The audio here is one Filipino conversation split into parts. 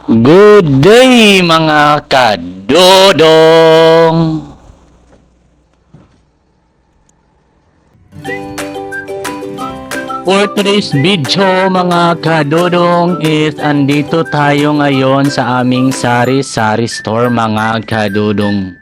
Good day mga kadodong! For today's video mga kadodong is andito tayo ngayon sa aming sari-sari store mga kadodong.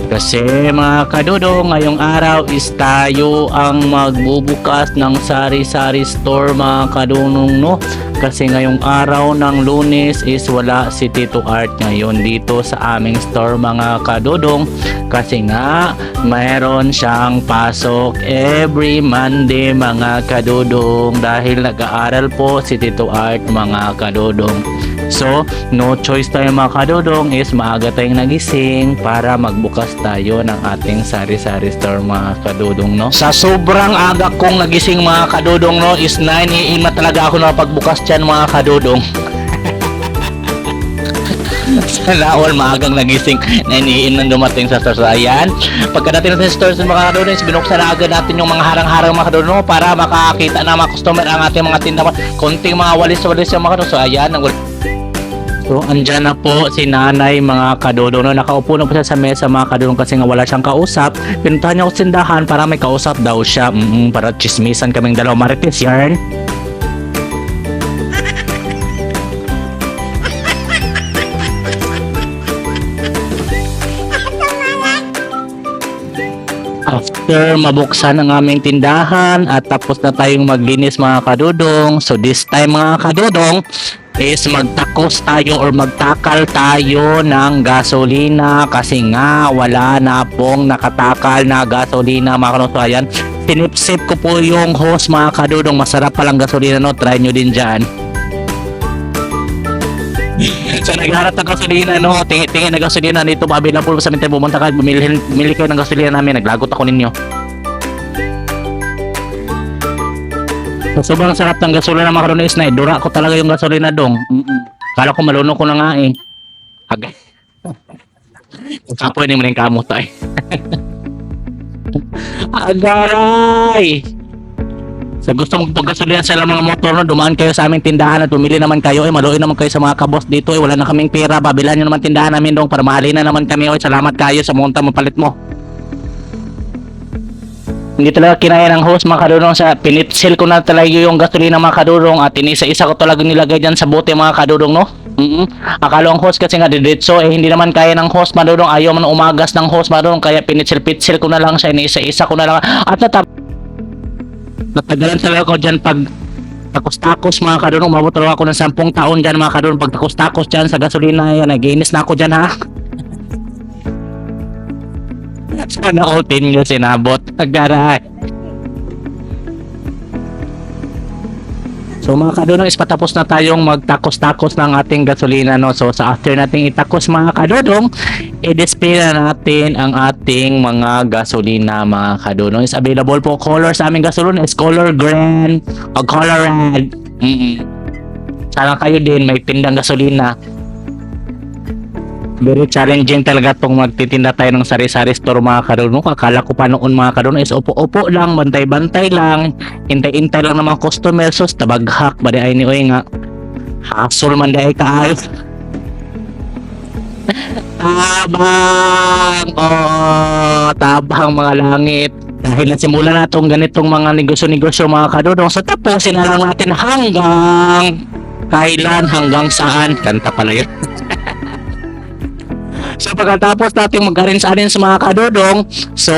Kasi mga kadodong, ngayong araw is tayo ang magbubukas ng sari-sari store mga kadodong, no? Kasi ngayong araw ng Lunes is wala si Tito Art ngayon dito sa aming store mga kadodong. Kasi nga mayroon siyang pasok every Monday mga kadodong dahil nag-aaral po si Tito Art mga kadodong. So, no choice tayo mga kadodong is maaga tayong nagising para magbukas tayo ng ating sari-sari store mga kadodong, no? Sa sobrang aga kong nagising mga kadodong, no, is 9 AM na talaga ako napagbukas dyan mga kadodong. Sana all maagang nagising 9 AM nang dumating sa store. So, ayan, pagkadating natin sa store mga kadodong is binuksan na agad natin yung mga harang-harang mga kadodong para makakita na mga customer ang ating mga tindahan. Konting mga walis-walis yung mga kadodong. So, ayan, so, andyan na po si nanay mga kadodong, no? Nakaupo na po siya sa mesa mga kadodong kasi nga wala siyang kausap. Pinuntahan niya ako sa tindahan para may kausap daw siya. Para chismisan kaming dalawa. Marites yarn. After mabuksan ang aming tindahan at tapos na tayong maglinis mga kadodong, so this time mga kadodong is magtakos tayo or magtakal tayo ng gasolina kasi nga wala na pong nakatakal na gasolina mga kadodong. So ayan, sinipsip ko po yung hose mga kadodong. Masarap palang gasolina, no? Try nyo din dyan. So nagharap ng gasolina, no? Tingin na gasolina dito available sa mintin. Pumunta ka, bumili kayo ng gasolina namin. Naglagot ako ninyo. So, sobrang sarap ng gasolina mga kadodong is na dura ko talaga yung gasolina dong. Kala ko malunok ko na nga eh. Agay. Kapoy ni mo rin kamot ay. Agaray! Sa gusto mong paggasolina sa mga motor, no, dumaan kayo sa aming tindahan at bumili naman kayo. Maluin naman kayo sa mga kabos dito. Wala na kaming pera. Babilan nyo naman tindahan namin dong para mahalin na naman kami. Salamat kayo sa monta mo palit mo. Hindi talaga kinaya ng host mga kadodong. Sa pinitsil ko na talaga yung gasolina mga kadodong at inisa-isa ko talaga nilagay dyan sa bote mga kadodong, no? Akala ang host kasi nga diretso hindi naman kaya ng host mga kadodong. Ayaw man umagas ng host mga kadodong, kaya pinitsil-pitsil ko na lang siya, inisa-isa ko na lang at natagalan talaga ko dyan pag takos-takos mga kadodong. Umabot talaga ako ng 10 taon dyan mga kadodong pag takos-takos dyan sa gasolina. Yan, nagiinis na ako dyan ha. Sana all 10 years sinabot. Agaray. So mga kadodong is patapos na tayong magtakos-takos ng ating gasolina, no? So sa after nating itakos mga kadodong, i-display na natin ang ating mga gasolina mga kadodong. Is available po color sa aming gasolina is color green o color red. Sana kayo din may tindang gasolina. Very challenging talaga tong magtitinda tayo ng sari-sari store mga kadodong. Akala ko pa noon mga kadodong is upo-upo lang, bantay-bantay lang, hintay-hintay lang ng mga customer. So tabaghak ba di ay ni oy nga hasol man di ay kaayos. Tabang mga langit. Dahil nasimula na itong ganitong mga negosyo-negosyo mga kadodong, so tapusin na lang natin hanggang kailan, hanggang saan. Kanta pala yun. So pagkatapos natin mag-arrange sa mga kadodong, so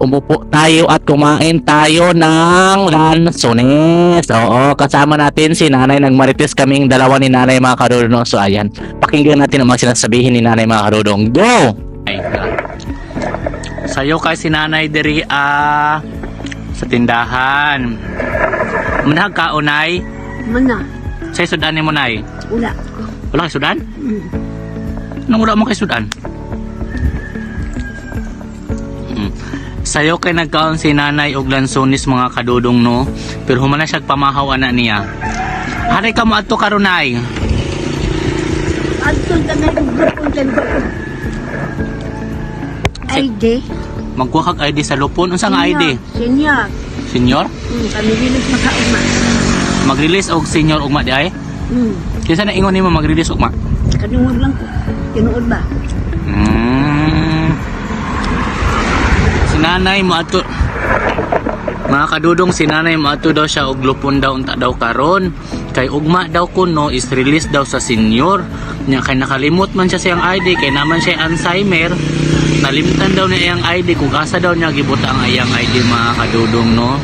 umupo tayo at kumain tayo ng lansones. Oo, kasama natin si nanay. Nagmarites kaming dalawa ni nanay mga kadodong. So ayan, pakinggan natin ang mga sinasabihin ni nanay mga kadodong. Go! Sayo kay si nanay diri sa tindahan. Manag ka unay? Mana? Say sudan ni mo nay? Wala. Wala kay sudan? Nang wala mo kay sudan? Sayo kay nagkaon si nanay og lansones mga kadodong, no? Pero humana siya pamahaw ana niya. Hari ka mo adto karon nay. Adto ka na lupon dyan ko. ID? Magkuha kag ID sa lupon. Unsa nga ID? Senior. Senior? Kami bilis makauma. Mag-release og senior ugma di ay? Kinsa na ingon nimo mag-release ugma? Kanungod lang ko. Tinuod ba? Si nanay mo ato. Mga kadudong, si nanay mo ato daw siya og lupon daw unta daw karon. Kay ugma daw kuno is release daw sa senior. Nya kay nakalimot man siya sa iyang ID kay naman siya Alzheimer. Nalimtan daw niya iyang ID kung asa daw niya gibuta ang iyang ID mga kadudong no.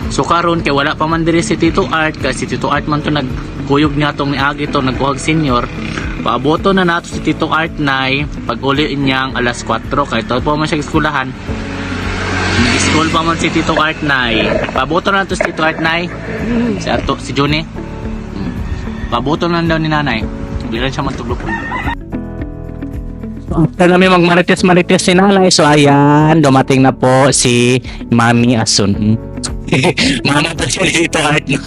So karon kay wala pa man diri si Tito Art kasi si Tito Art man to nagkuyog niya tong niagi to nagkuhag senior. Paaboto na nato si Tito Art nay pag uli niyang alas 4 kay to po man siya eskwelahan. Nag-school pa man si Tito Art nay. Paaboto na nato si Tito Art nay. Si Ato si Johnny. Paaboto na daw ni nanay. Bilan siya magtuglupon. After namin magmarites-marites si nanay, so ayan, dumating na po si Mami Asun. Mama pa siya dito Art na.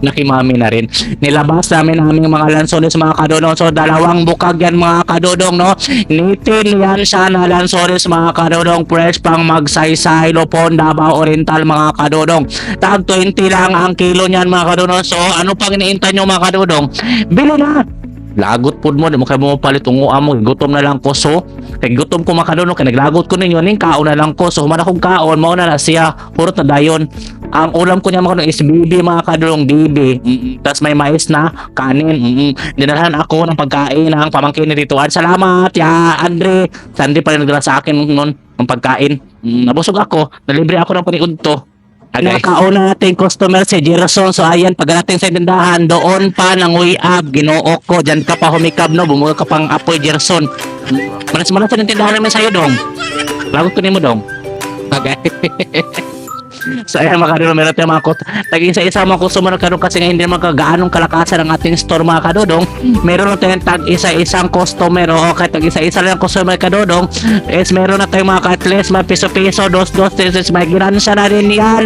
Nakimami na rin. Nilabas namin aming mga lansones mga kadodong. So dalawang bukag yan mga kadodong no. Nitin yan siya na lansones mga kadodong. Fresh pang magsaysay, Lupon, Davao Oriental mga kadodong. Tag 20 lang ang kilo niyan mga kadodong. So ano pang iniintay nyo mga kadodong? Bili na! Lagot pod mo, di mo kayo palit unguan mo, gutom na lang ko so. Kay gutom ko makadono, kay naglagot ko ninyo, ning kaon na lang ko. So humana kong kaon, mao na siya, purot na dayon. Ang ulam ko niya makadono is bibi mga kadulong bibi. Tas may mais na kanin. Dinalhan ako ng pagkain ng pamangkin ni Tito Art. Salamat ya Andre. Sandi pa rin nagdala sa akin noon ng pagkain. Nabusog ako, nalibre ako ng paniudto. Nakauna nating customer si Gerson. So ayan, pag natin sa tindahan, doon pa nang up, Ginoo ko. Diyan ka pa humikab no, bumuha ka pang apoy Gerson. Manas-manas sa tindahan namin sa'yo dong. Lagot ko ni mo dong. Okay. So ayan mga kadodong, meron tayong mga tag-isa-isa mga customer kadodong kasi nga hindi naman kagaanong kalakasan ang ating store mga kadodong. Meron na tayong tag-isa-isang customer o kahit tag-isa-isa lang customer kadodong is meron na tayong mga at-least mga piso-piso, dos-dos, tres, may ginansya na rin yan.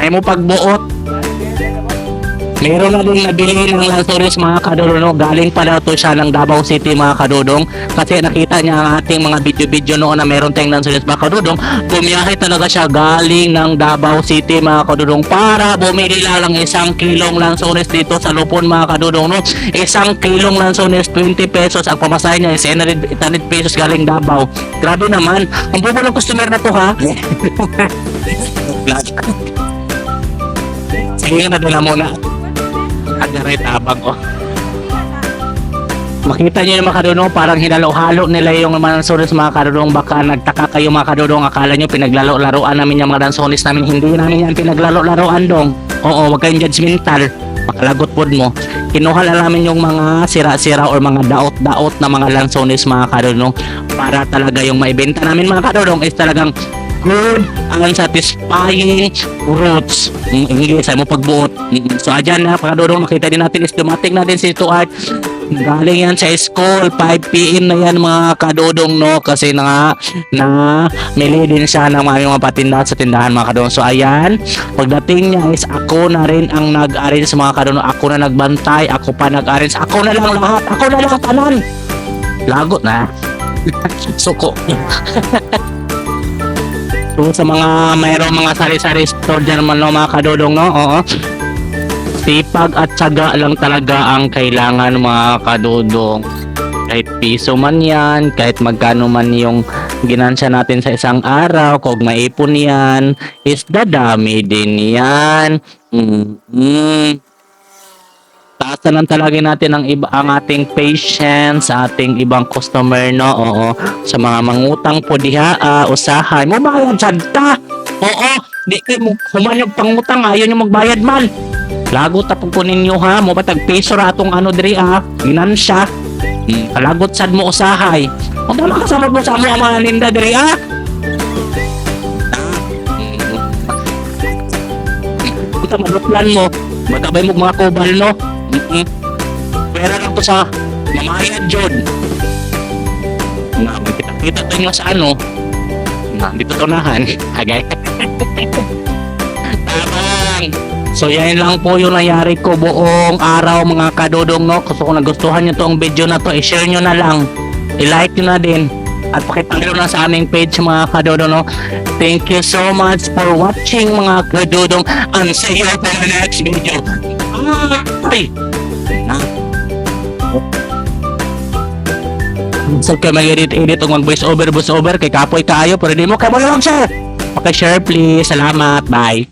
Ay mo pagbuot. Meron na din nabili ng lansones mga kadodong no? Galing pala to siya ng Davao City mga kadodong kasi nakita niya ang ating mga video-video noon na meron tayong lansones mga kadodong. Bumiyahe talaga siya galing ng Davao City mga kadodong para bumili lang 1 kilong lansones dito sa Lupon mga kadodong no? 1 kilong lansones 20 pesos ang pamasahe niya is 800 pesos galing Davao. Grabe naman, ang bubo ng customer na to ha. Sige na dala muna. Agaray tabang oh. Makita nyo yung mga kadudong parang hinalo-halo nila yung mga lansones mga kadudong. Baka nagtaka kayo mga kadudong, akala nyo pinaglaro-laruan namin yung mga lansones namin. Hindi namin yan pinaglaro-laruan dong. Oo, wag kayong judgmental, makalagot pod mo. Kinuha na namin yung mga sira-sira or mga daot-daot na mga lansones mga kadudong para talaga yung maibenta namin mga kadudong is talagang good and satisfying roots. English ay mo pagbuot. So adyan na pagkadurong makita din natin is dumating na din si Tito Art. Galing yan sa school 5 PM na yan mga kadudong no kasi na mili din siya ng mga patindahan sa tindahan mga kadudong. So ayan, pagdating niya is ako na rin ang nag-arrange mga kadudong. Ako na nagbantay, ako pa nag-arrange, ako na lang lahat, ako na lang tanan. Lagot na. Suko. So sa mga mayroong mga sari-sari store dyan naman no, mga kadodong no, oo. Sipag at tiyaga lang talaga ang kailangan mga kadodong. Kahit piso man yan, kahit magkano man yung ginansya natin sa isang araw, kung maipon yan, is dadami din yan. Taasan lang talaga natin ang ating patience sa ating ibang customer no. Oo, sa mga mangutang po diha usahay mo bayad sad ka. Oo, di kay mo human yung pangutang ayon yung magbayad man. Lagot ta pug ninyo ha, mo ba tag piso ra atong ano diri ginansya. Kalagot sad mo usahay. Ug dama ka sa mo sa mga ninda diri Kita maduplan mo, magkabay mo mga kubal no. Pera lang to sa mamayad John. Kita tayo sa ano dito tunahan. Agay. Tabang. So yan lang po yung nangyari ko buong araw mga kadodong no. Kung nagustuhan nyo tong video na to, i-share nyo na lang, i-like nyo na din at pakita Ano na sa aming page mga kadodong, no? Thank you so much for watching mga kadodong, and see you for the next video. Bye! Na. So kayo mag-edit o mag-voice over kay kapoy kaayo pero di mo kayo mag-share. Okay, share please. Salamat. Bye.